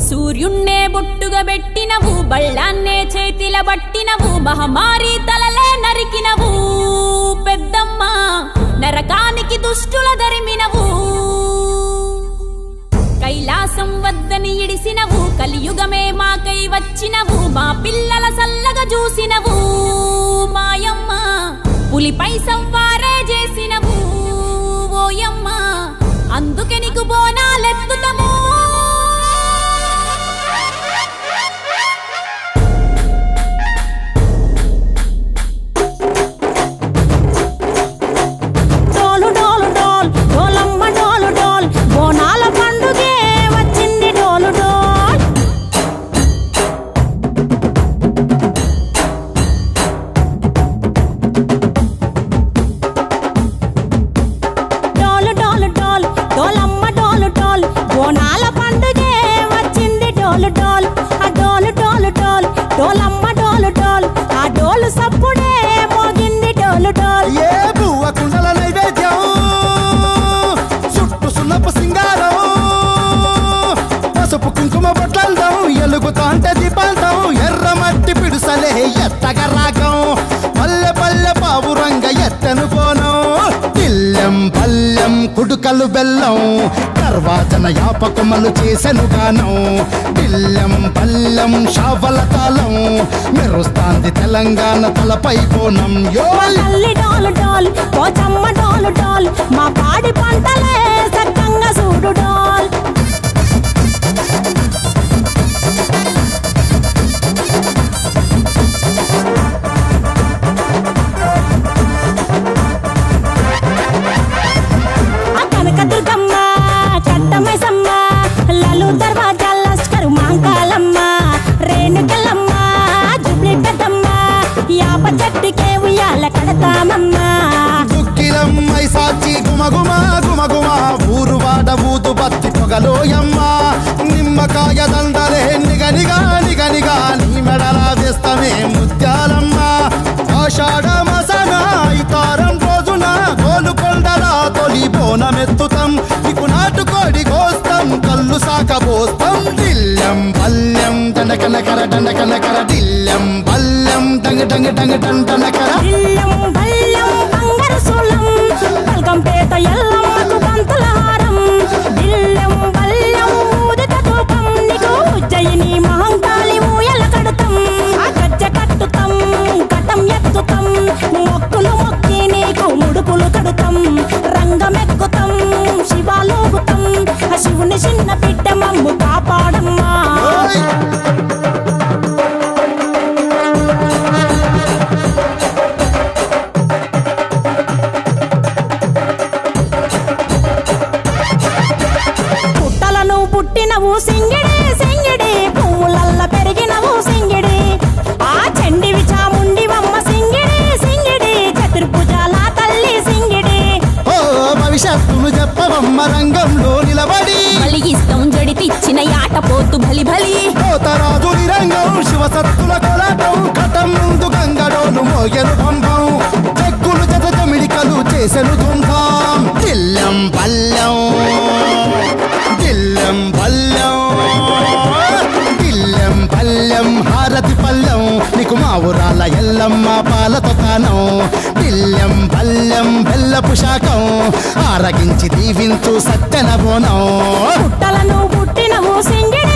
సూర్యున్నే బొట్టుగా పెట్టినవు బళ్ళాన్నే చేతిల పట్టినవు మహమారి తలలే నరికినవు పెద్దమ్మ నరకానికి దుష్టుల దరిమినవు కైలాసం వద్దని ఇడిసినవు కలియుగమే మాకై వచ్చినవు మా పిల్లల సల్లగా చూసినవు మాయమ్మ పులిపై సవ్వారే చేసినవు ఓయమ్మ అందుకే నీకు బోనాలెత్తుతము ఎత్తగరాగం పల్లె పల్లె పావురంగ ఎత్తను కోనం తిల్లెం పల్లెం కుడుకలు బెల్లం దర్వాజన యాపకమలు చేసెను గానం తిల్లెం పల్లెం షావల తాళం మెరుస్తాంది తెలంగాణ తలపై కోణం మా పాడి పంటలే సక్కంగా చూడు డాల్ దుక్కిలమ్మై సాచి గుమగుమ గుమగుమ ఊరు వాడ ఊదు బత్తి పొగలోయమ్మ నిమ్మకాయ దండలే నిగనిగా నిగనిగా నీ మెడలా వేస్తమే ముత్యాలమ్మ ఆషాఢ మసన ఇతారం రోజున గోలుకొండల తొలి బోనమెత్తుతాం నీకు నాటుకోడి కోస్తాం కళ్ళు సాకబోస్తాం దిల్లెం పల్లెం దండకనకర దండకనకర దిల్లెం పల్లెం డంగ డంగ డంగ డండనకర పేట ఎల్లమ్మకు పంతుల హారం దిల్లెం బల్లెం ఊదిత ధూపం నీకు ఉజ్జయిని మహంకాళి ఊయల కడుతాం గజ్జ కట్టుతాం కటం ఎత్తుతాం మొక్కులు మొక్కి నీకు ముడుపులు కడుతాం రంగమెక్కుతాం శివాలోగుతాం శివుని చిన్న బిడ్డ మమ్ము కాపాడమ్మా పుట్టినవు సింగిడి సింగిడి పువ్వులల్ల పెరిగినవు సింగిడి ఆ చండివి చాముండివమ్మ సింగిడి సింగిడి చతుర్భుజాల తల్లి సింగిడి ఓ భవిష్యత్తును చెప్పవమ్మ రంగంలో నిలబడి బలిగిస్తాం జడితిచ్చిన యాట పోతు బలి బలి కోతరాజుని రంగం శివసత్తుల కొలాటం కటం ముందు గంగడోను మోగెను పంపం చెక్కులు జత జమిడికలు చేసెను తుంటాం దిల్లెం పల్లెం దిల్లెం పల్లెం దిల్లెం పల్లెం హారతి పల్లెం నీకు మా ఊరాల ఎల్లమ్మ పాలతో తానం దిల్లెం పల్లెం బెల్లపు శాఖం ఆరగించి దీవించు సత్తెన బోనం పుట్టలను పుట్టినవు సింగిడి